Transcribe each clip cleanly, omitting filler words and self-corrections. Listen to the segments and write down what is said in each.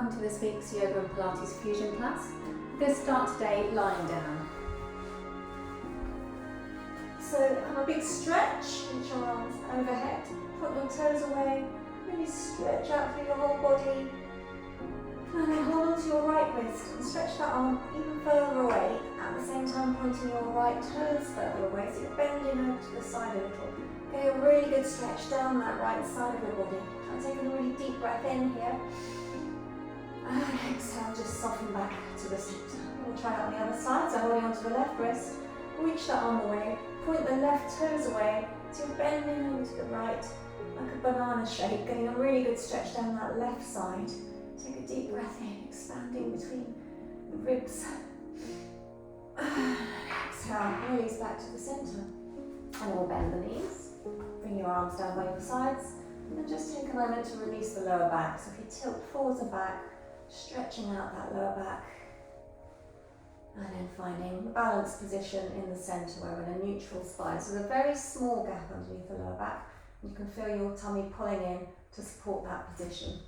welcome to this week's Yoga and Pilates Fusion class. We're going to start today lying down. So have a big stretch, reach your arms overhead, put your toes away, really stretch out through your whole body. And then hold on to your right wrist and stretch that arm even further away, at the same time pointing your right toes further away, so you're bending over to the side a little. Get a really good stretch down that right side of your body. Try and take a really deep breath in here. And exhale, just soften back to the center. We'll try it on the other side, so holding onto the left wrist, reach that arm away, point the left toes away, so you're bending over to the right, like a banana shape, getting a really good stretch down that left side. Take a deep breath in, expanding between the ribs. Exhale, release back to the center. And we'll bend the knees. Bring your arms down by your sides. And just take a moment to release the lower back. So if you tilt forwards and back, stretching out that lower back. And then finding the balanced position in the center where we're in a neutral spine. So there's a very small gap underneath the lower back. You can feel your tummy pulling in to support that position.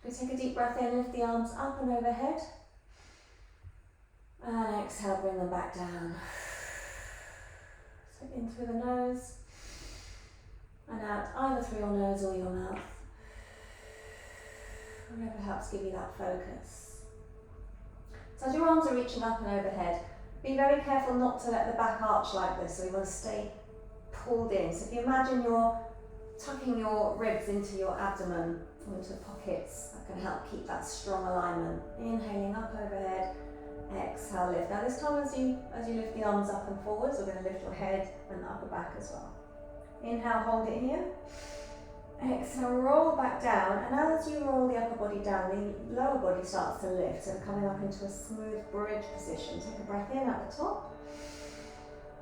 Take a deep breath in, lift the arms up and overhead. And exhale, bring them back down. So in through the nose. And out either through your nose or your mouth. Whatever helps give you that focus. So as your arms are reaching up and overhead, be very careful not to let the back arch like this, so you want to stay pulled in. So if you imagine you're tucking your ribs into your abdomen, or into the pockets, that can help keep that strong alignment. Inhaling up overhead, exhale, lift. Now this time as you lift the arms up and forwards, we're going to lift your head and the upper back as well. Inhale, hold it here. Exhale, roll back down, and as you roll the upper body down, the lower body starts to lift, so coming up into a smooth bridge position. Take a breath in at the top,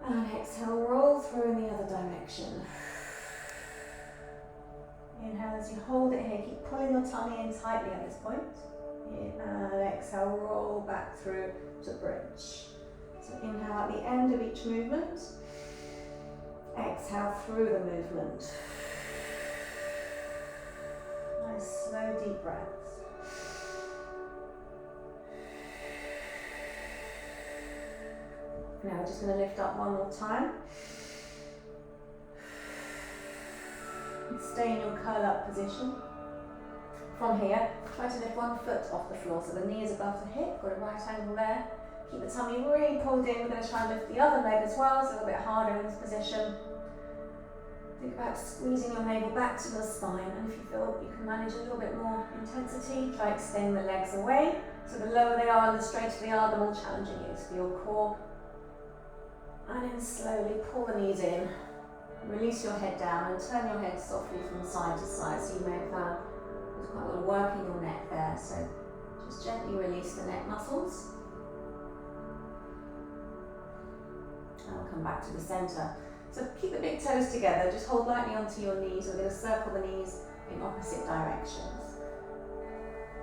and exhale, roll through in the other direction. Inhale as you hold it here, keep pulling your tummy in tightly at this point. And exhale, roll back through to bridge. So inhale at the end of each movement. Exhale through the movement. Nice slow deep breaths. Now we're just going to lift up one more time. Stay in your curl up position. From here, try to lift one foot off the floor, so the knee is above the hip, got a right angle there. Keep the tummy really pulled in. We're going to try and lift the other leg as well, so a little bit harder in this position. Think about squeezing your navel back to the spine, and if you feel you can manage a little bit more intensity, try extending the legs away. So the lower they are and the straighter they are, the more challenging it is for your core. And then slowly pull the knees in. Release your head down and turn your head softly from side to side. So you may have found there's quite a lot of work in your neck there. So just gently release the neck muscles. And we'll come back to the center. So keep the big toes together. Just hold lightly onto your knees. We're going to circle the knees in opposite directions.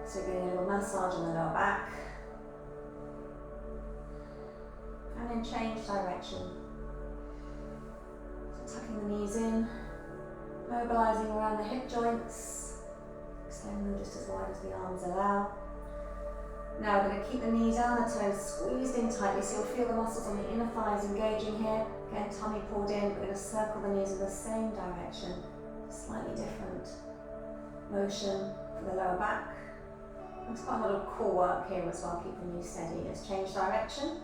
So getting a little massage on the lower back. And then change direction. Tucking the knees in, mobilising around the hip joints, extend them just as wide as the arms allow. Now we're going to keep the knees and the toes squeezed in tightly, so you'll feel the muscles on the inner thighs engaging here. Again, tummy pulled in. We're going to circle the knees in the same direction, slightly different motion for the lower back. There's quite a lot of core work here as well, keeping you steady. Let's change direction.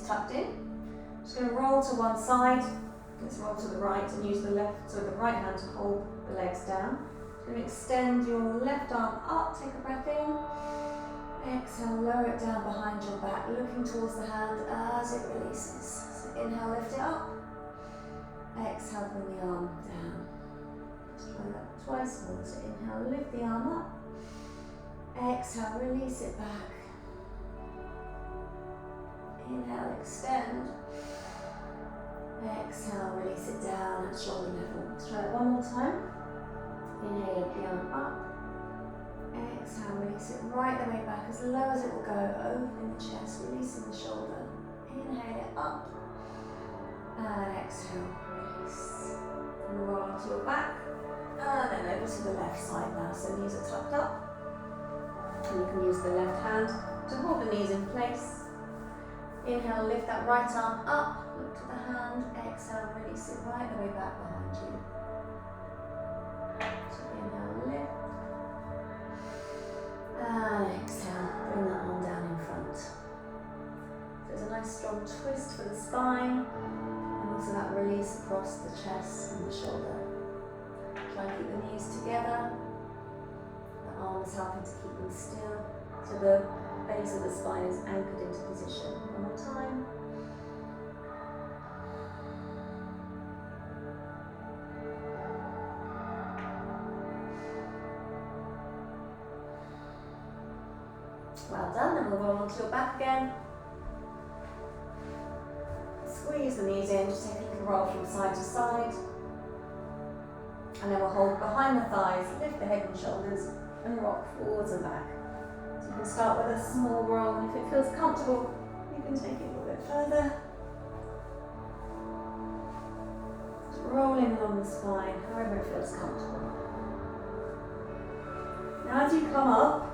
Tucked in. Just going to roll to one side. Let's roll to the right and use the left, so the right hand to hold the legs down. Just going to extend your left arm up. Take a breath in. Exhale, lower it down behind your back, looking towards the hand as it releases. So inhale, lift it up. Exhale, bring the arm down. Let's try that twice more. So inhale, lift the arm up. Exhale, release it back. Inhale, extend. Exhale, release it down at shoulder level. Let's try it one more time. Inhale, lift the arm up. Exhale, release it right the way back, as low as it will go, opening the chest, releasing the shoulder. Inhale it up. And exhale, release. And roll onto your back. And then over to the left side now. So knees are tucked up. And you can use the left hand to hold the knees in place. Inhale, lift that right arm up. Look to the hand. Exhale, release it right the way back behind you. So inhale, lift. And exhale, bring that arm down in front. There's a nice strong twist for the spine. And also that release across the chest and the shoulder. Try and keep the knees together. The arms helping to keep them still. So the base of the spine is anchored into position. One more time. Well done, then we'll roll onto your back again. Squeeze the knees in, just take a little roll from side to side. And then we'll hold behind the thighs, lift the head and shoulders, and rock forwards and back. So you can start with a small roll, and if it feels comfortable, you can take it a little bit further. Just rolling along the spine, however it feels comfortable. Now as you come up,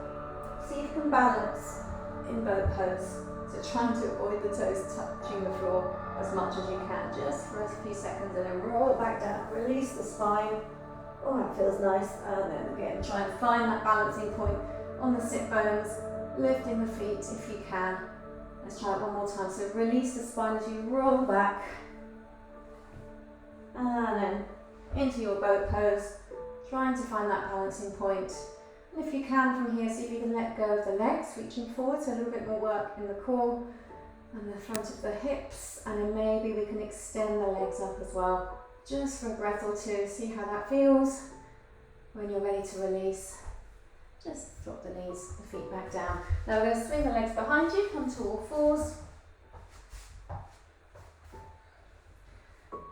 see if you can balance in boat pose. So trying to avoid the toes touching the floor as much as you can, just for a few seconds, and then roll back down, release the spine. Oh, that feels nice. And then again, try and find that balancing point on the sit bones, lifting the feet if you can. Let's try it one more time. So release the spine as you roll back. And then into your boat pose, trying to find that balancing point. And if you can from here, see if you can let go of the legs, reaching forward, so a little bit more work in the core and the front of the hips, and then maybe we can extend the legs up as well, just for a breath or two. See how that feels. When you're ready to release, just drop the knees, the feet back down. Now we're going to swing the legs behind you, come to all fours.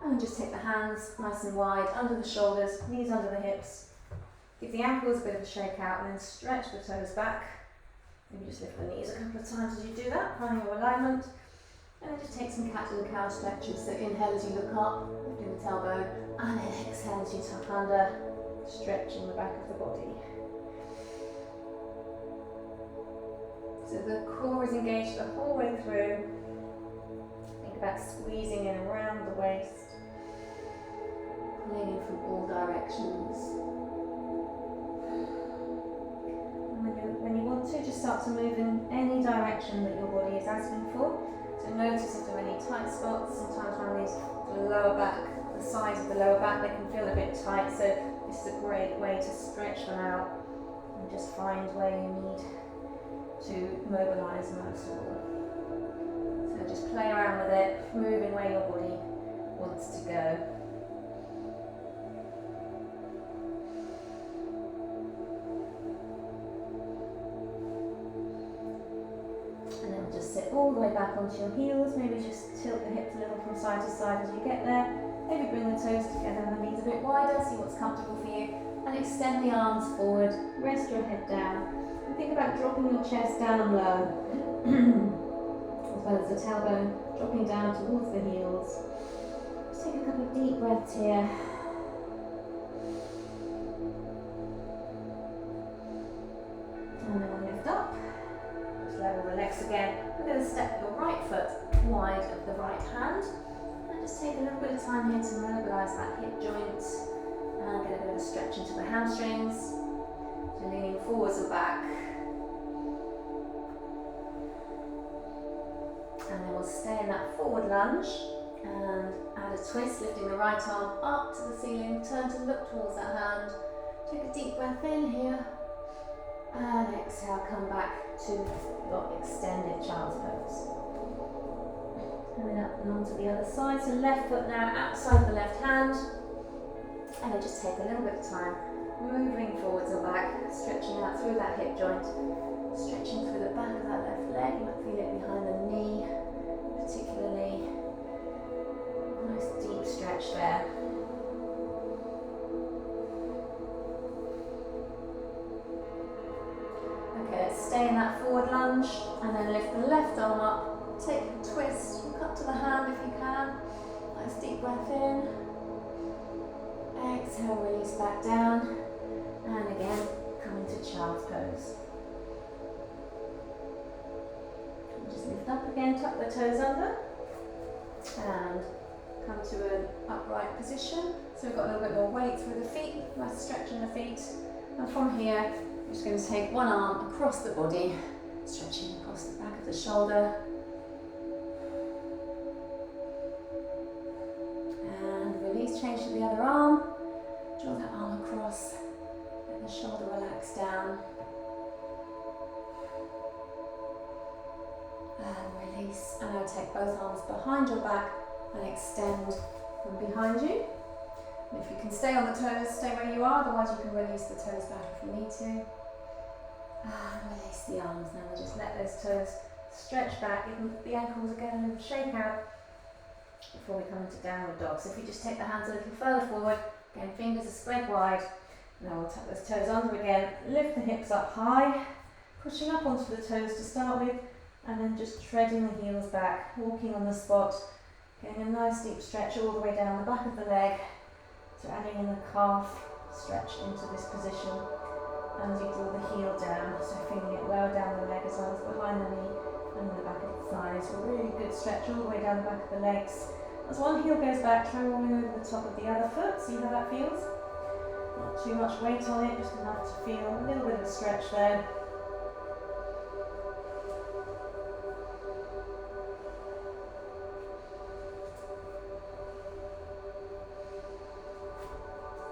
And just take the hands nice and wide under the shoulders, knees under the hips. Give the ankles a bit of a shake out and then stretch the toes back. Maybe just lift the knees a couple of times as you do that, finding your alignment. And then just take some cat and cow stretches. So inhale as you look up, lifting the tailbone, and then exhale as you tuck under, stretching the back of the body. So the core is engaged the whole way through. Think about squeezing in around the waist, pulling in from all directions. When you want to, just start to move in any direction that your body is asking for. So notice if there are any tight spots. Sometimes around the lower back, the sides of the lower back, they can feel a bit tight. So this is a great way to stretch them out and just find where you need to mobilise most of all. So just play around with it, moving where your body wants to go. Sit all the way back onto your heels, maybe just tilt the hips a little from side to side as you get there. Maybe bring the toes together and the knees a bit wider, see what's comfortable for you. And extend the arms forward, rest your head down. And think about dropping your chest down low, as well as the tailbone dropping down towards the heels. Just take a couple of deep breaths here. And then we'll lift up. Level the legs again. We're going to step your right foot wide of the right hand and just take a little bit of time here to mobilise that hip joint and get a bit of a stretch into the hamstrings. So leaning forwards and back. And then we'll stay in that forward lunge and add a twist, lifting the right arm up to the ceiling, turn to look towards that hand. Take a deep breath in here. And exhale, come back to your extended child's pose. And then up and onto the other side. So left foot now outside the left hand. And then just take a little bit of time, moving forwards and back, stretching out through that hip joint, stretching through the back of that left leg. You might feel it behind the knee, particularly. Nice deep stretch there. Okay, let's stay in that forward lunge and then lift the left arm up, take a twist, look up to the hand if you can. Nice deep breath in exhale, release back down. And again, come into child's pose. And just lift up again, tuck the toes under. And come to an upright position. So we've got a little bit more weight through the feet, nice stretch in the feet. And from here, we're just going to take one arm across the body, stretching across the back of the shoulder. And release, change to the other arm. Draw that arm across, let the shoulder relax down. And release, and now take both arms behind your back and extend from behind you. And if you can stay on the toes, stay where you are, otherwise you can release the toes back if you need to. And release the arms. Now we'll just let those toes stretch back, even the ankles again, a little shake out before we come into downward dog. So if you just take the hands a little further forward, again fingers are spread wide. Now we'll tuck those toes under again, lift the hips up high, pushing up onto the toes to start with, and then just treading the heels back, walking on the spot, getting a nice deep stretch all the way down the back of the leg. So adding in the calf stretch into this position. And as you draw the heel down, so feeling it lower down the leg as well as behind the knee and the back of the thighs. So a really good stretch all the way down the back of the legs. As one heel goes back, try rolling over the top of the other foot. See how that feels? Not too much weight on it, just enough to feel a little bit of a stretch there.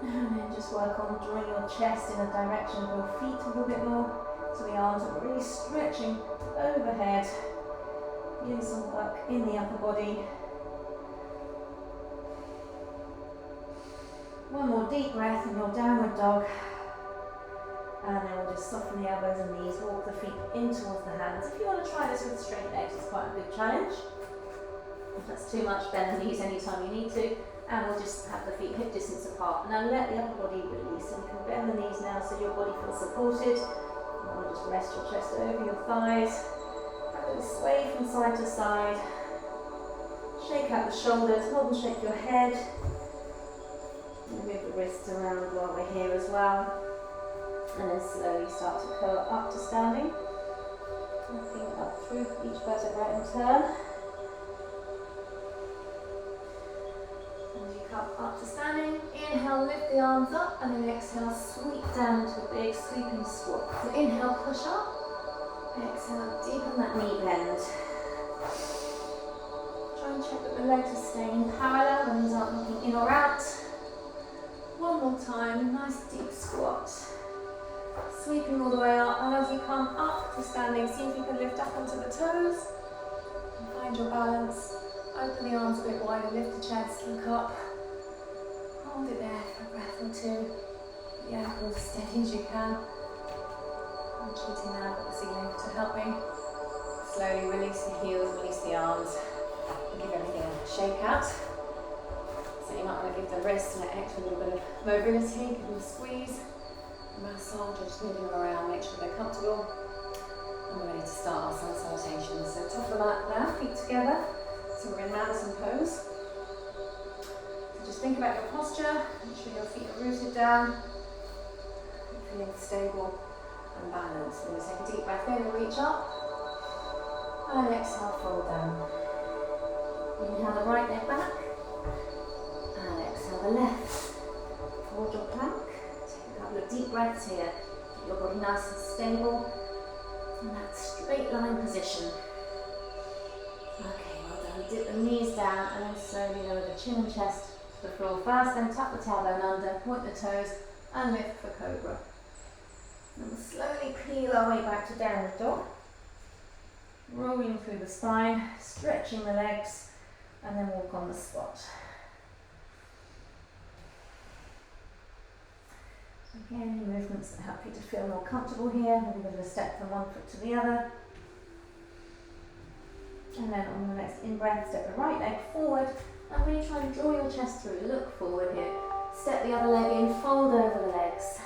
And then just work on drawing your chest in the direction of your feet a little bit more. So the arms are really stretching overhead. Feeling some work in the upper body. One more deep breath in your downward dog. And then we'll just soften the elbows and knees, walk the feet in towards the hands. If you want to try this with straight legs, it's quite a good challenge. If that's too much, bend the knees anytime you need to. And we'll just have the feet hip distance apart. Now let the upper body release. And you can bend the knees now so your body feels supported. And we'll just rest your chest over your thighs. Have a little sway from side to side. Shake out the shoulders, hold and shake your head. And move the wrists around while we're here as well. And then slowly start to curl up to standing. Lifting up through each vertebrae and turn. Up to standing, inhale, lift the arms up, and then exhale, sweep down into a big sweeping squat. So inhale, push up, exhale, deepen that knee bend. Try and check that the legs are staying parallel, the knees aren't looking in or out. One more time, nice deep squat. Sweeping all the way up, and as you come up to standing, see if you can lift up onto the toes, and find your balance. Open the arms a bit wider, lift the chest, look up. Hold it there for a breath or two. The ankles as steady as you can. I'm cheating now with the ceiling to help me. Slowly release the heels, release the arms, and give everything a shake out. So you might want to give the wrists and the extra little bit of mobility, give them a squeeze, a massage, just moving them around, make sure they're comfortable. And we're ready to start our sun salutations. So top of the mat now, feet together. So we're in Madison pose. Just think about your posture, make sure your feet are rooted down, feeling stable and balanced. We're going to take a deep breath in and reach up, and exhale, fold down. Inhale the right leg back, and exhale the left. Hold your plank, take a couple of deep breaths here, keep your body nice and stable in that straight line position. Okay, well done. Dip the knees down, and then slowly lower the chin and chest the floor first, then tuck the tailbone under, point the toes, and lift for cobra. And we'll slowly peel our way back to downward dog. Rolling through the spine, stretching the legs, and then walk on the spot. So again, movements that help you to feel more comfortable here, maybe a bit of a step from one foot to the other. And then on the next in-breath, step the right leg forward, and really try and draw your chest through, look forward here. Step the other leg in, fold over the legs.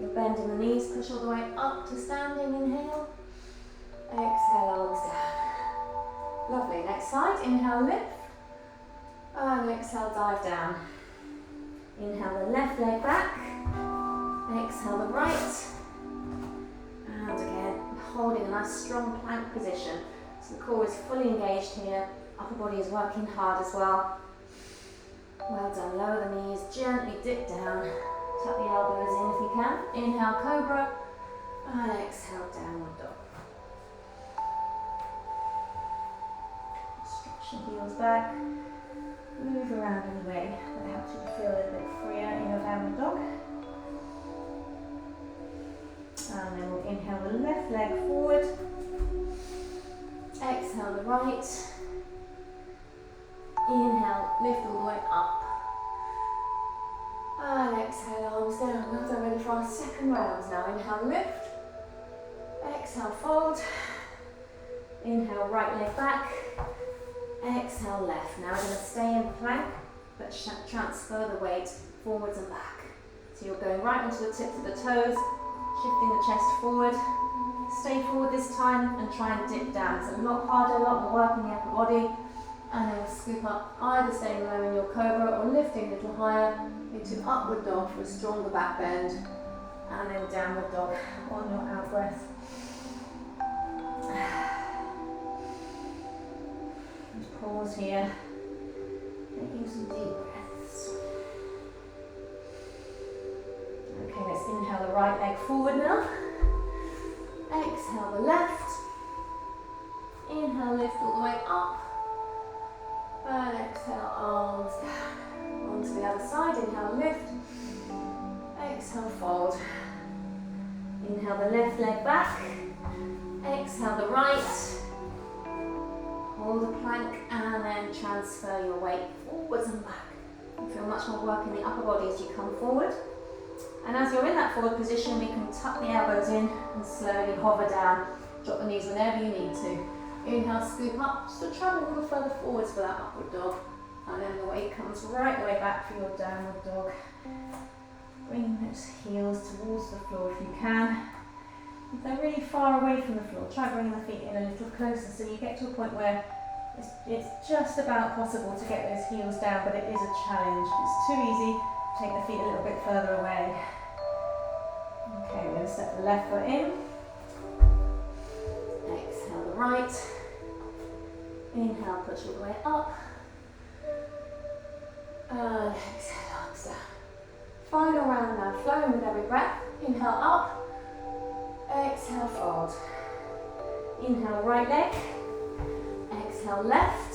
You're bending the knees, push all the way up to standing, inhale. Exhale, arms down. Lovely, next side, inhale, lift. And exhale, dive down. Inhale the left leg back. Exhale the right. And again, holding a nice strong plank position. So the core is fully engaged here. Upper body is working hard as well. Well done. Lower the knees, gently dip down. Tuck the elbows in if you can. Inhale, cobra. And exhale, downward dog. Stretch the heels back. Move around in a way that helps you to feel a little bit freer in your downward dog. And then we'll inhale the left leg forward. Exhale the right. Inhale, lift all the way up. And exhale, arms down. Well done, ready for our second round now. Inhale, lift. Exhale, fold. Inhale, right leg back. Exhale, left. Now we're going to stay in plank, but transfer the weight forwards and back. So you're going right onto the tips of the toes, shifting the chest forward. Stay forward this time and try and dip down. It's a lot harder, a lot more work in the upper body. And then we'll scoop up, either staying low in your cobra or lifting a little higher into upward dog for a stronger back bend. And then downward dog on your out breath. Just pause here, taking some deep breaths. Okay, let's inhale the right leg forward now. Exhale the left. Inhale, lift all the way up. And exhale, arms down. Onto the other side. Inhale, lift. Exhale, fold. Inhale the left leg back. Exhale the right. Hold the plank and then transfer your weight forwards and back. You feel much more work in the upper body as you come forward. And as you're in that forward position, we can tuck the elbows in and slowly hover down. Drop the knees whenever you need to. Inhale, scoop up, so travel a little further forwards for that upward dog. And then the weight comes right the way back for your downward dog. Bring those heels towards the floor if you can. If they're really far away from the floor, try bringing the feet in a little closer so you get to a point where it's just about possible to get those heels down, but it is a challenge. If it's too easy, take the feet a little bit further away. Okay, we're going to step the left foot in. Exhale the right. Inhale, push all the way up. And exhale, arms down. Final round now, flowing with every breath. Inhale up. Exhale, fold. Inhale, right leg. Exhale, left.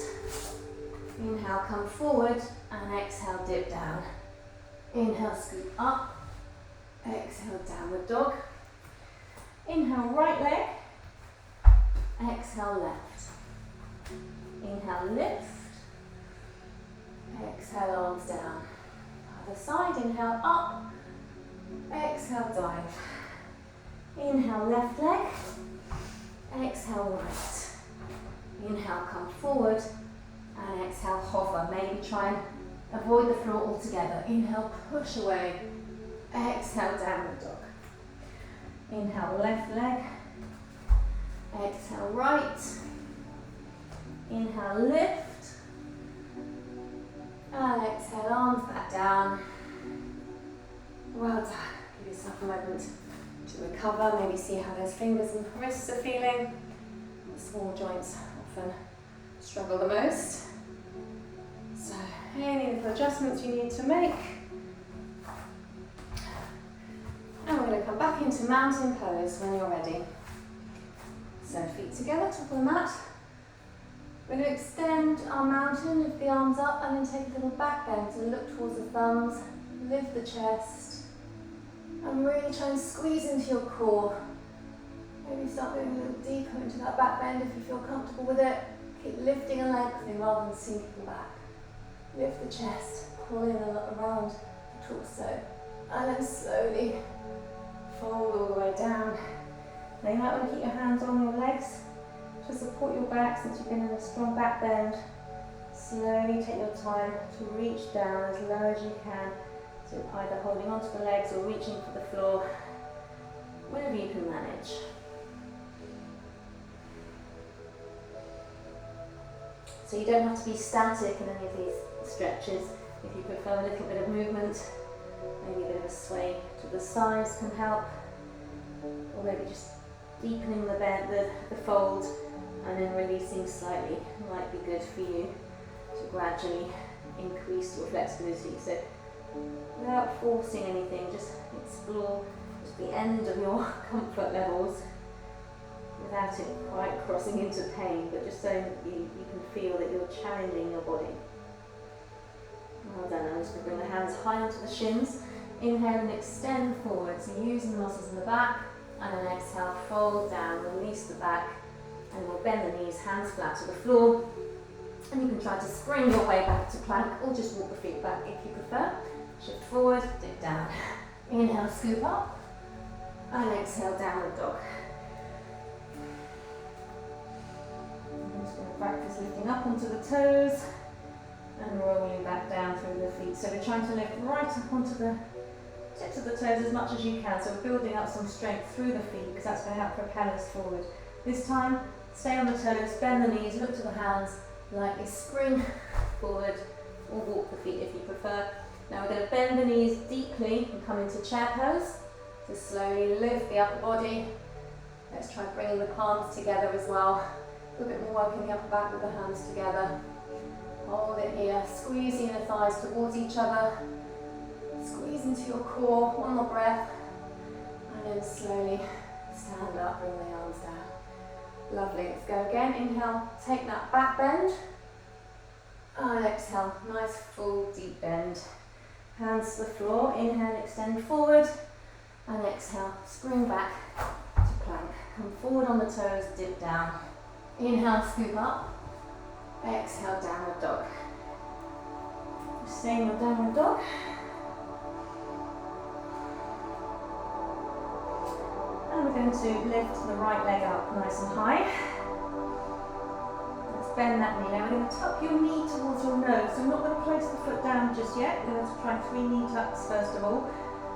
Inhale, come forward. And exhale, dip down. Inhale, scoop up. Exhale, downward dog. Inhale, right leg. Exhale, left. Inhale, lift. Exhale, arms down. Other side, inhale, up. Exhale, dive. Inhale, left leg. Exhale, right. Inhale, come forward. And exhale, hover. Maybe try and avoid the floor altogether. Inhale, push away. Exhale, downward dog. Inhale, left leg. Exhale, right. Inhale, lift. And exhale, arms back down. Well done. Give yourself a moment to recover. Maybe see how those fingers and wrists are feeling. The small joints often struggle the most. So, any little adjustments you need to make. And we're going to come back into mountain pose when you're ready. So feet together, top of the mat. We're going to extend our mountain, lift the arms up and then take a little back bend. So look towards the thumbs, lift the chest and really try and squeeze into your core. Maybe start going a little deeper into that back bend if you feel comfortable with it. Keep lifting and lengthening rather than sinking back. Lift the chest, pull in a lot around the torso and then slowly fold all the way down. Now you might want to keep your hands on your legs to support your back since you've been in a strong back bend. Slowly take your time to reach down as low as you can. So either holding onto the legs or reaching for the floor, whenever you can manage. So you don't have to be static in any of these stretches. If you prefer a little bit of movement, maybe a bit of a sway to the sides can help, or maybe just deepening the fold and then releasing slightly might be good for you to gradually increase your flexibility. So without forcing anything, just explore just the end of your comfort levels without it quite crossing into pain, but just so that you can feel that you're challenging your body. Well done. I'm just going to bring the hands high onto the shins. Inhale and extend forward, so using the muscles in the back, and then exhale, fold down, release the back, and we'll bend the knees, hands flat to the floor. And you can try to spring your way back to plank, or just walk the feet back if you prefer. Shift forward, dip down. Inhale, scoop up, and exhale, downward dog. I'm just going to practice lifting up onto the toes and rolling back down through the feet. So we're trying to lift right up onto the tips of the toes as much as you can. So we're building up some strength through the feet because that's going to help propel us forward. This time, stay on the toes, bend the knees, look to the hands, lightly spring forward, or walk the feet if you prefer. Now we're going to bend the knees deeply and come into chair pose. So slowly lift the upper body. Let's try bringing the palms together as well. A little bit more work in the upper back with the hands together. Hold it here, squeezing the thighs towards each other. Squeeze into your core, one more breath. And then slowly stand up, bring the arms down. Lovely, let's go again. Inhale, take that back bend. And exhale, nice full deep bend. Hands to the floor, inhale, extend forward. And exhale, spring back to plank. Come forward on the toes, dip down. Inhale, scoop up. Exhale, downward dog. Stay in your downward dog. And we're going to lift the right leg up nice and high. Let's bend that knee. Now we're going to tuck your knee towards your nose. So we're not going to place the foot down just yet. We're going to try 3 knee tucks first of all.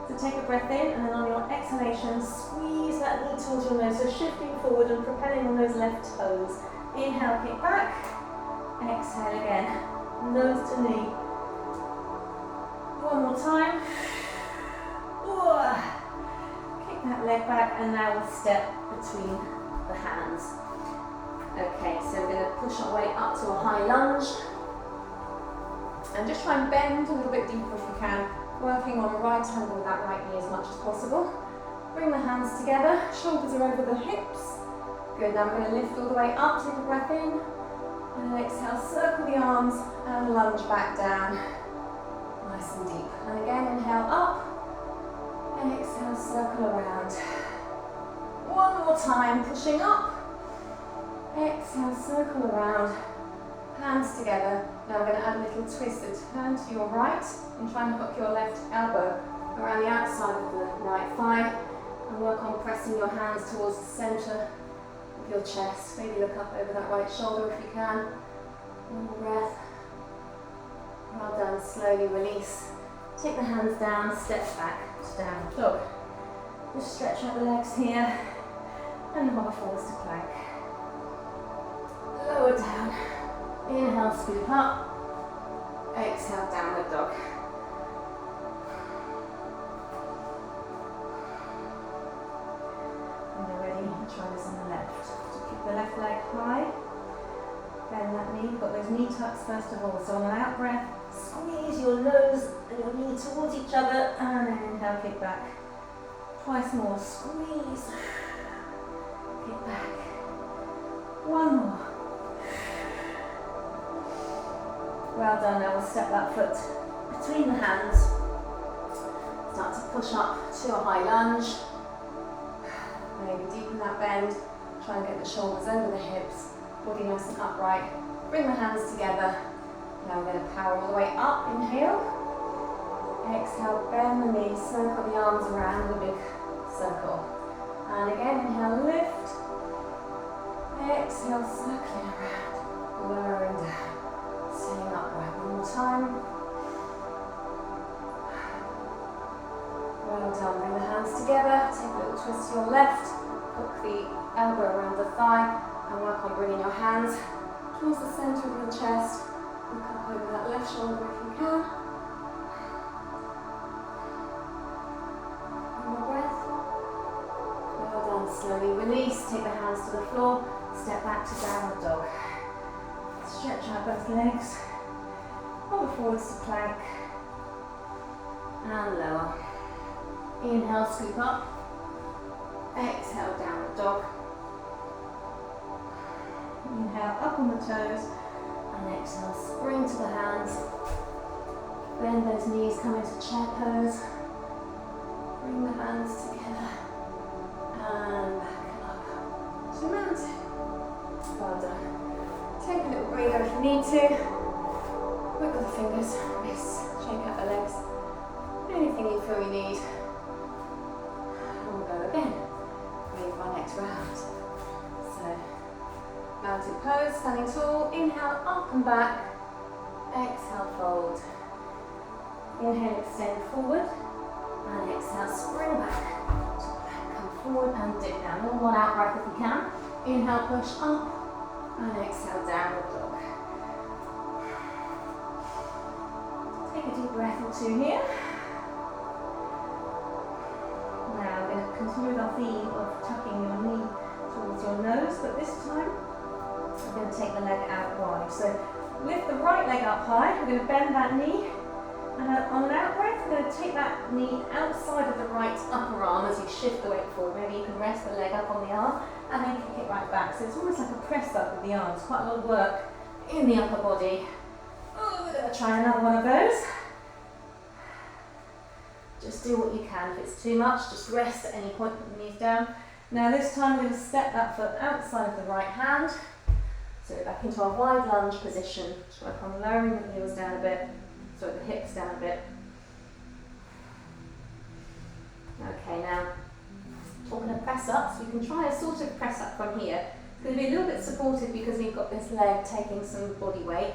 So take a breath in, and then on your exhalation, squeeze that knee towards your nose. So shifting forward and propelling on those left toes. Inhale, kick back. Exhale again, nose to knee. One more time. Kick that leg back, and now we'll step between the hands. Okay, so we're going to push our way up to a high lunge. And just try and bend a little bit deeper if you can, working on a right angle with that right knee as much as possible. Bring the hands together, shoulders are over the hips. Good, now we're going to lift all the way up, take a breath in. And exhale, circle the arms and lunge back down. Nice and deep. And again, inhale up. And exhale, circle around. One more time, pushing up. Exhale, circle around. Hands together. Now we're going to add a little twist. So turn to your right and try and hook your left elbow around the outside of the right thigh. And work on pressing your hands towards the centre of your chest. Maybe look up over that right shoulder if you can. One more breath. Well done. Slowly release. Take the hands down, step back to downward dog. Just stretch out the legs here and hover forwards to plank. Lower down. Inhale, scoop up. Exhale, downward dog. When you're ready, try this on the left. So keep the left leg high. Bend that knee. You've got those knee tucks first of all. So on an out breath, squeeze your nose and your knee towards each other, and then inhale, kick back. Twice more. Squeeze. Kick back. One more. Well done. Now we'll step that foot between the hands. Start to push up to a high lunge. Maybe deepen that bend. Try and get the shoulders over the hips. Body nice and upright. Bring the hands together. Now we're going to power all the way up. Inhale. Exhale, bend the knees, circle the arms around the big circle. And again, inhale, lift. Exhale, circling around. Lowering down. Staying upright. One more time. Well done. Bring the hands together. Take a little twist to your left. Hook the elbow around the thigh. And work on bringing your hands towards the centre of your chest. Look up over that left shoulder if you can. out both legs. Hover forwards to plank. And lower. Inhale, scoop up. Exhale, downward dog. Inhale, up on the toes. And exhale, spring to the hands. Bend those knees, come into chair pose. Bring the hands together. And back up to mountain. Well done. Take a little breather if you need to. Wiggle the fingers, wrists, shake out the legs. Anything you feel you need. And we'll go again. Ready for our next round. So, mountain pose, standing tall. Inhale, up and back. Exhale, fold. Inhale, extend forward. And exhale, spring back. Come forward and dip down. One out breath if you can. Inhale, push up. And exhale, downward dog. Take a deep breath or two here. Now we're going to continue with our theme of tucking your knee towards your nose, but this time we're going to take the leg out wide. So with the right leg up high, we're going to bend that knee, and on an out breath, we're going to take that knee outside of the right upper arm as you shift the weight forward. Maybe you can rest the leg up on the arm and then kick it right back. So it's almost like a press up with the arms. Quite a lot of work in the upper body. Oh, we're going to try another one of those. Just do what you can. If it's too much, just rest at any point, put the knees down. Now this time we're going to step that foot outside of the right hand. So we're back into our wide lunge position. Just work on lowering the heels down a bit, so the hips down a bit. Okay, now talking of press ups, we can try a sort of press up from here. It's going to be a little bit supported because we've got this leg taking some body weight.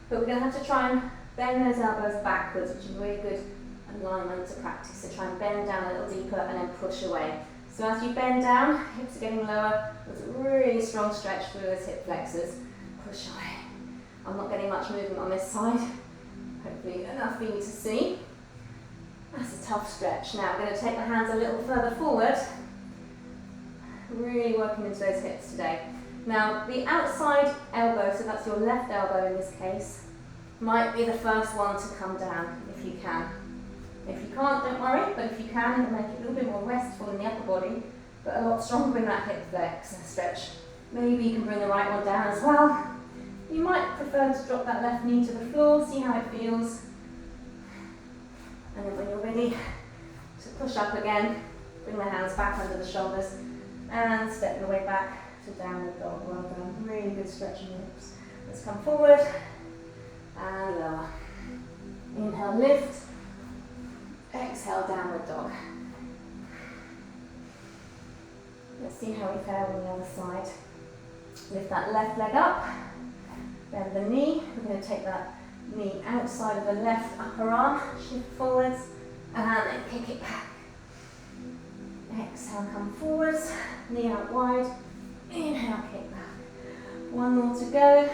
But we're going to have to try and bend those elbows backwards, which is a really good alignment to practice. So try and bend down a little deeper and then push away. So as you bend down, hips are getting lower. There's a really strong stretch through those hip flexors. Push away. I'm not getting much movement on this side. Hopefully enough for you to see. That's a tough stretch. Now we're going to take the hands a little further forward. Really working into those hips today. Now the outside elbow, so that's your left elbow in this case, might be the first one to come down if you can. If you can't, don't worry, but if you can, it'll make it a little bit more restful in the upper body, but a lot stronger in that hip flex and stretch. Maybe you can bring the right one down as well. You might prefer to drop that left knee to the floor, see how it feels. And then when you're ready to push up again, bring the hands back under the shoulders and step your way back to downward dog. Well done. Really good stretch in the hips. Let's come forward and lower. Inhale, lift. Exhale, downward dog. Let's see how we fare on the other side. Lift that left leg up. Bend the knee. We're going to take that knee outside of the left upper arm. Shift forwards and then kick it back. Exhale, come forwards. Knee out wide. Inhale, kick back. One more to go.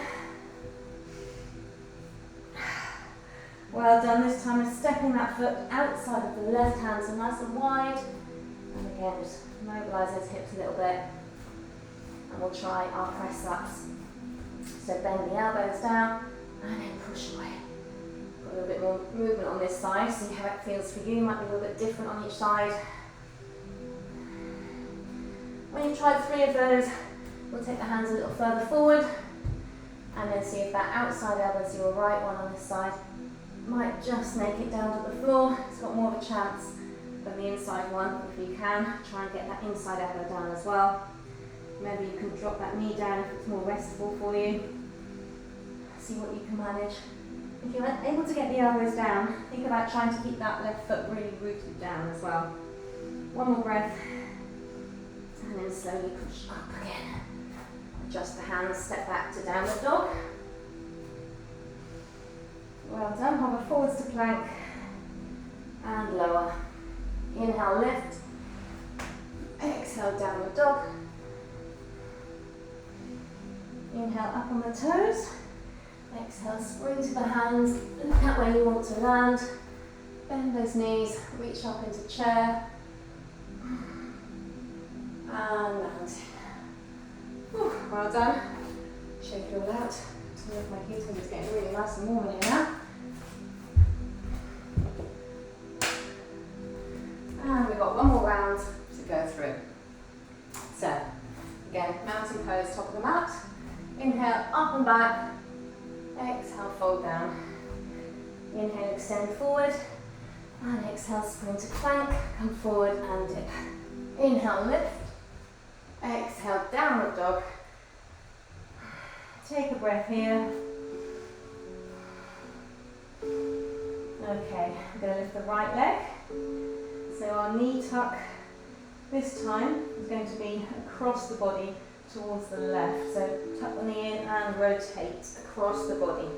Well done. This time we're stepping that foot outside of the left hand, so nice and wide. And again, just mobilise those hips a little bit. And we'll try our press ups. So bend the elbows down and then push away. Got a little bit more movement on this side, see how it feels for you. Might be a little bit different on each side. When you've tried 3 of those, we'll take the hands a little further forward and then see if that outside elbow is your right one on this side. Might just make it down to the floor. It's got more of a chance than the inside one. If you can, try and get that inside elbow down as well. Maybe you can drop that knee down if it's more restful for you. See what you can manage. If you're able to get the elbows down, think about trying to keep that left foot really rooted down as well. One more breath. And then slowly push up again. Adjust the hands, step back to downward dog. Well done. Hover forwards to plank and lower. Inhale, lift. Exhale, downward dog. Inhale, up on the toes. Exhale, spring to the hands. Look at where you want to land. Bend those knees, reach up into chair. And mountain. Well done. Shake it all out. My heating is getting really nice and warm in here now. And we've got one more round to go through. So, again, mountain pose, top of the mat. Inhale, up and back. Exhale, fold down. Inhale, extend forward. And exhale, spring to plank. Come forward and dip. Inhale, lift. Exhale, downward dog. Take a breath here. Okay, I'm going to lift the right leg. So our knee tuck this time is going to be across the body towards the left. So tuck the knee in and rotate across the body.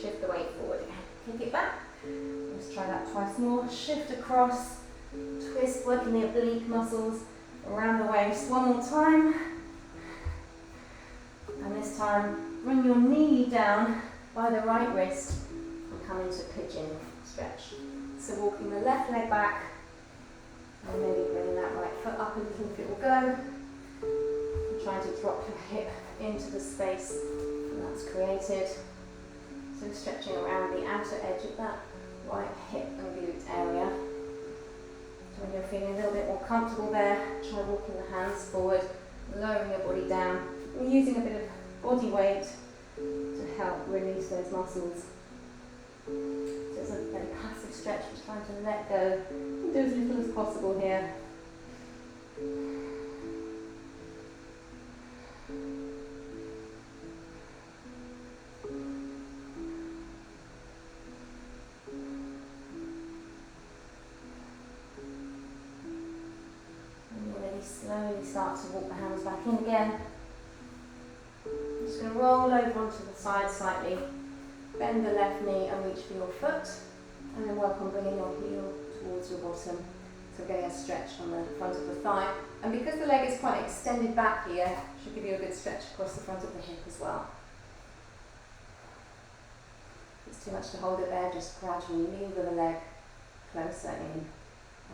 Shift the weight forward. Kick it back. Let's try that twice more. Shift across. Twist, working the oblique muscles around the waist. One more time. And this time, bring your knee down by the right wrist and come into pigeon stretch. So walking the left leg back and maybe bringing that right foot up a little if it will go. And trying to drop your hip into the space that's created. So stretching around the outer edge of that right hip and glute area. So when you're feeling a little bit more comfortable there, try walking the hands forward, lowering your body down. We're using a bit of body weight to help release those muscles. So it's a very passive stretch, just trying to let go and do as little as possible here. And you'll really slowly start to walk the hands back in again. Just going to roll over onto the side slightly, bend the left knee and reach for your foot, and then work on bringing your heel towards your bottom. So getting a stretch on the front of the thigh. And because the leg is quite extended back here, should give you a good stretch across the front of the hip as well. If it's too much to hold it there, just gradually lever the leg closer in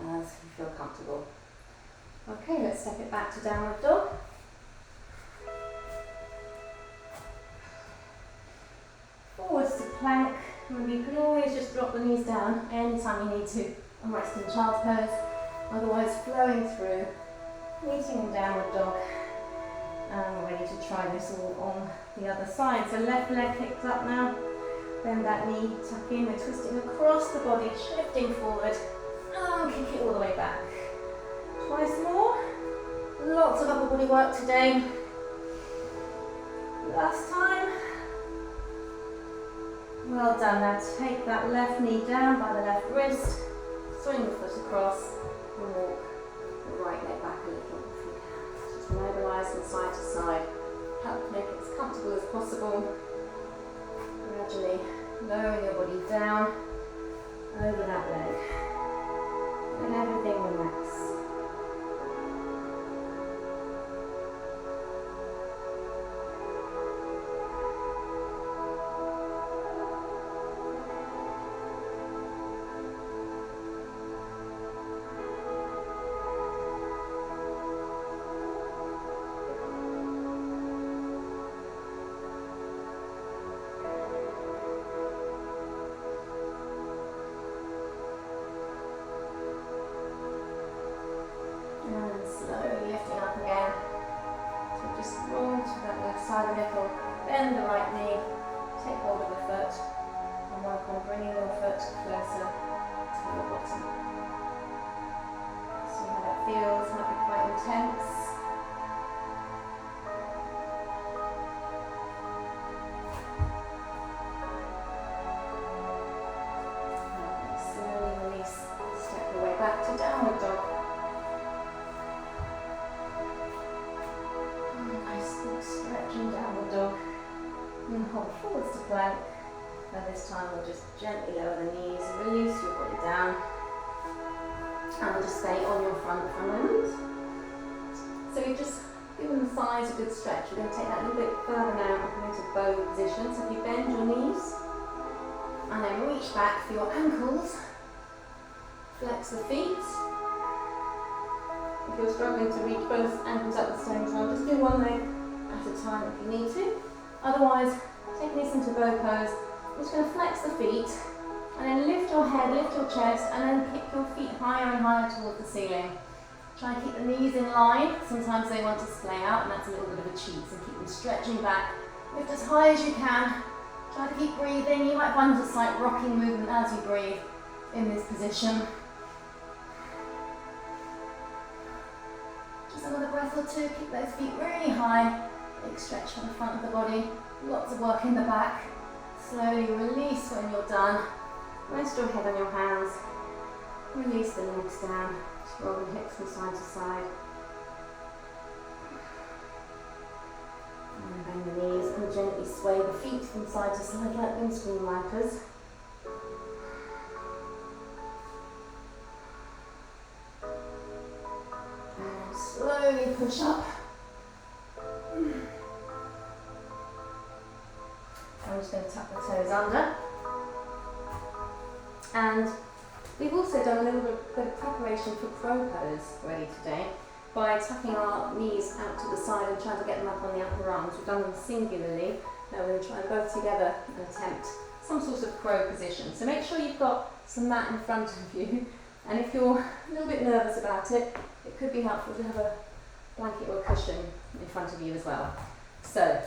as you feel comfortable. Okay, let's step it back to downward dog. Forwards to plank, and you can always just drop the knees down anytime you need to and rest in child's pose, otherwise flowing through, meeting in downward dog, and we're ready to try this all on the other side. So left leg kicks up now, bend that knee, tuck in, we're twisting across the body, shifting forward, and kick it all the way back. Twice more, lots of upper body work today. Last time. Well done. Now take that left knee down by the left wrist, swing the foot across, and walk the right leg back a little if you can. Just mobilise from side to side. Help make it as comfortable as possible. Gradually lowering your body down over that leg. And everything relax. Side a little, bend the right knee, take hold of the foot, and work on bringing your foot closer to your bottom. See how that feels, might be quite intense. And slowly release, step your way back to downward dog. Stretching downward dog, and hold forwards to plank, and this time we'll just gently lower the knees, release your body down, and we'll just stay on your front for a moment. So we've just given the thighs a good stretch. We're going to take that a little bit further now and come into bow position. So if you bend your knees, and then reach back for your ankles, flex the feet. If you're struggling to reach both ankles at the same time, just do one leg at a time if you need to. Otherwise, Taking this into bow pose, I'm just going to flex the feet and then lift your head, lift your chest, and then kick your feet higher and higher towards the ceiling. Try and keep the knees in line. Sometimes they want to splay out, and that's a little bit of a cheat, so keep them stretching back. Lift as high as you can. Try to keep breathing. You might find a slight rocking movement as you breathe in this position. Just another breath or two. Keep those feet really high. Big stretch for the front of the body. Lots of work in the back. Slowly release when you're done. Rest your head on your hands. Release the legs down. Just roll the hips from side to side. And bend the knees and gently sway the feet from side to side like windscreen wipers. And slowly push up. I'm just going to tuck the toes under. And we've also done a little bit of preparation for crow pose already today by tucking our knees out to the side and trying to get them up on the upper arms. We've done them singularly. Now we're going to try them both together and attempt some sort of crow position. So make sure you've got some mat in front of you, and if you're a little bit nervous about it, it could be helpful to have a blanket or a cushion in front of you as well. So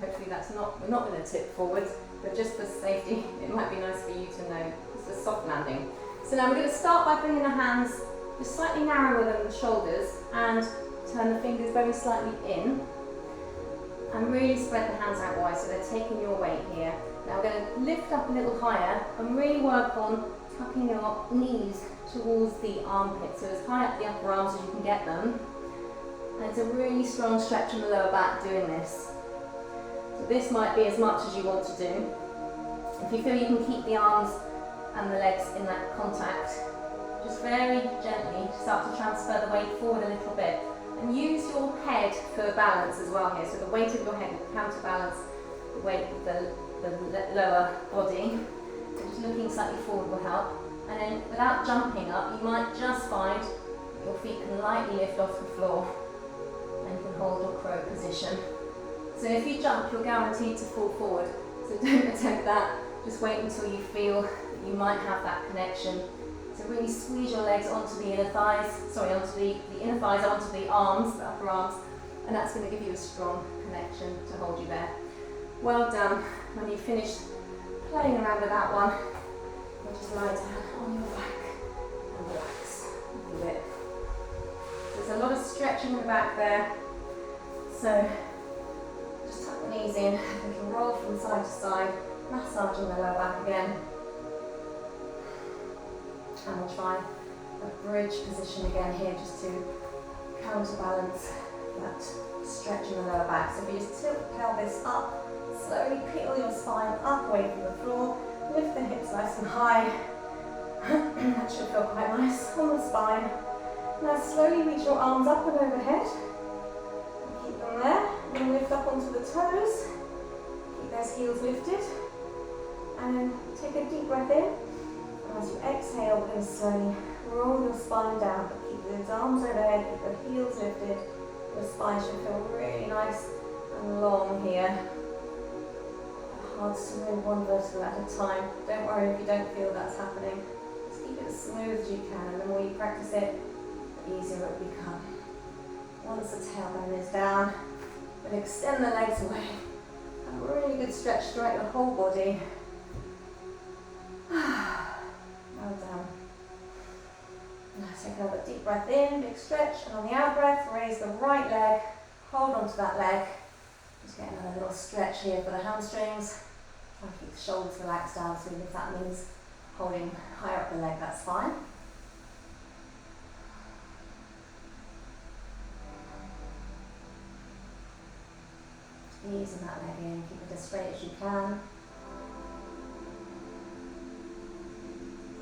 hopefully we're not going to tip forwards, but just for safety, it might be nice for you to know it's a soft landing. So now we're going to start by bringing the hands just slightly narrower than the shoulders and turn the fingers very slightly in and really spread the hands out wide so they're taking your weight here. Now we're going to lift up a little higher and really work on tucking your knees towards the armpits, so as high up the upper arms as you can get them. And it's a really strong stretch in the lower back doing this. So this might be as much as you want to do. If you feel you can keep the arms and the legs in that contact, just very gently start to transfer the weight forward a little bit. And use your head for balance as well here. So the weight of your head will counterbalance the weight of the lower body. And just looking slightly forward will help. And then without jumping up, you might just find that your feet can lightly lift off the floor and you can hold your crow position. So if you jump, you're guaranteed to fall forward. So don't attempt that. Just wait until you feel that you might have that connection. So really squeeze your legs onto the inner thighs, onto the inner thighs onto the arms, the upper arms, and that's going to give you a strong connection to hold you there. Well done. When you've finished playing around with that one, you'll just lie down on your back and relax a little bit. There's a lot of stretching in the back there, so just tuck the knees in, we can roll from side to side, massaging the lower back again. And we'll try a bridge position again here just to counterbalance that stretch in the lower back. So if you just tilt the pelvis up, slowly peel your spine up away from the floor, lift the hips nice and high. That should feel quite nice on the spine. Now slowly reach your arms up and overhead. Keep them there. And lift up onto the toes. Keep those heels lifted. And then take a deep breath in. And as you exhale, we're going to slowly roll your spine down. But keep those arms overhead, keep the heels lifted. Your spine should feel really nice and long here. Hard to move one vertebra at a time. Don't worry if you don't feel that's happening. Just keep it as smooth as you can, and the more you practice it, the easier it will become. Once the tailbone is down, then extend the legs away. A really good stretch throughout your whole body. Well done. Now take another deep breath in, big stretch, and on the out breath, raise the right leg, hold onto that leg. Just get another little stretch here for the hamstrings. Try and keep the shoulders relaxed down, so if that means holding higher up the leg, that's fine. Easing that leg in, keep it as straight as you can.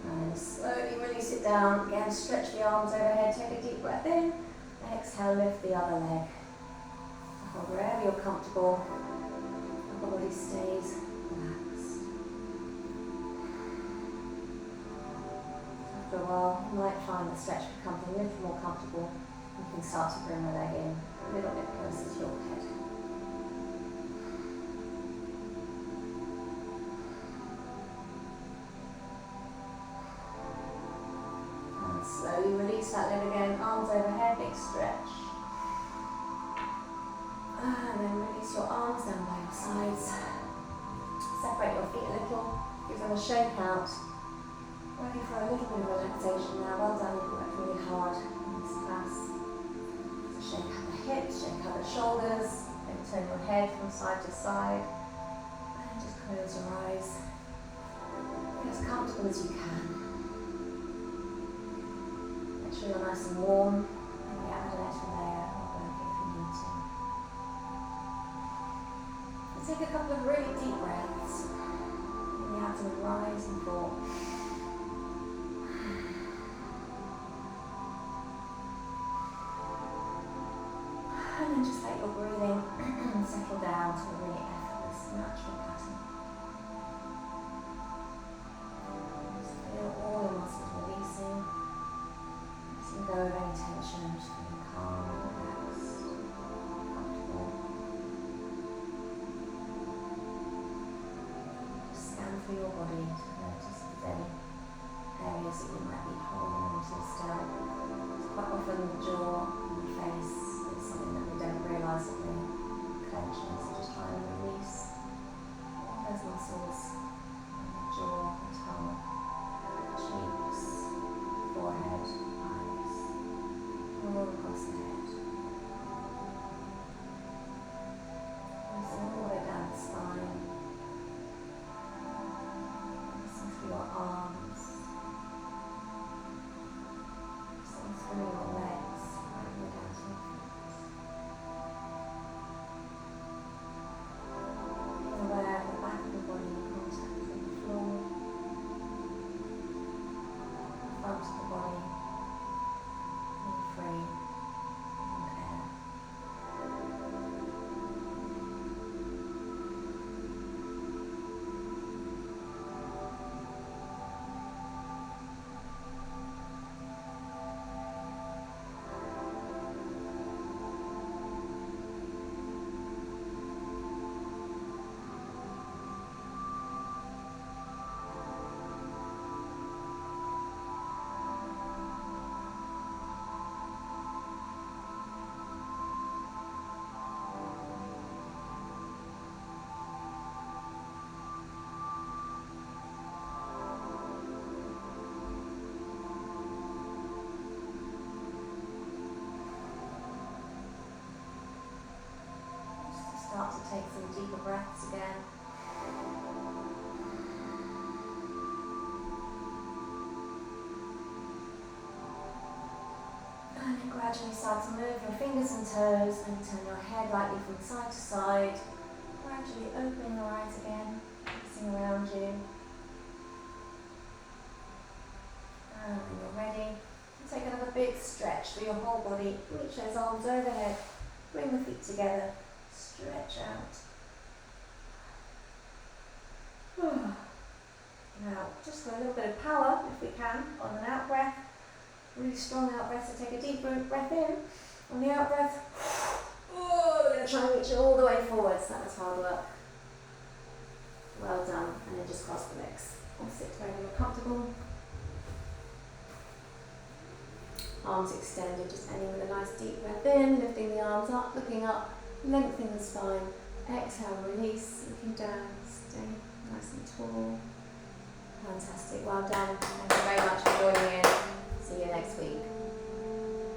And slowly release it down. Again, stretch the arms overhead, take a deep breath in. Exhale, lift the other leg. Hold wherever you're comfortable. The body stays relaxed. After a while, you might find the stretch becomes a little more comfortable. You can start to bring the leg in a little bit closer to your head. that leg again, arms overhead, big stretch. And then release your arms down by your sides. Separate your feet a little, give them a shake out. Ready for a little bit of relaxation now. Well done, you've worked really hard in this class. So shake out the hips, shake out the shoulders, maybe turn your head from side to side. And just close your eyes. Be as comfortable as you can. Make sure you're nice and warm. Maybe add an extra layer or blanket if you need to. Take a couple of really deep breaths. And the abdomen rise and fall. And then just let your breathing settle down to a really effortless, natural pattern. Just feel all your muscles releasing. Letting go of any tension, just feeling calm, relaxed, comfortable. Just scan through your body to notice if there's any areas that you might be holding onto still. It's quite often the jaw and the face. Something that we don't realise that we're clenching, so just try and release all those muscles in the jaw, the tongue, cheeks, forehead, eyes, all across the head. Releasing all the way down the spine, releasing through your arms, releasing through your legs, right way down to your feet. Aware of the back of the body in contact with the floor, the front of the body, being free from air. Start to take some deeper breaths again. And then gradually start to move your fingers and toes and turn your head lightly from side to side. Gradually opening your eyes again, focusing around you. And when you're ready, take another big stretch through your whole body. Reach those arms overhead, bring the feet together. Stretch out. Now, just for a little bit of power, if we can, on an out breath. Really strong out breath, so take a deep breath in. On the out breath, we're going to try and reach it all the way forwards. That was hard work. Well done. And then just cross the legs. Or sit wherever you're comfortable. Arms extended, just ending with a nice deep breath in, lifting the arms up, looking up. Lengthen the spine, exhale, release, looking down, stay nice and tall. Fantastic, well done.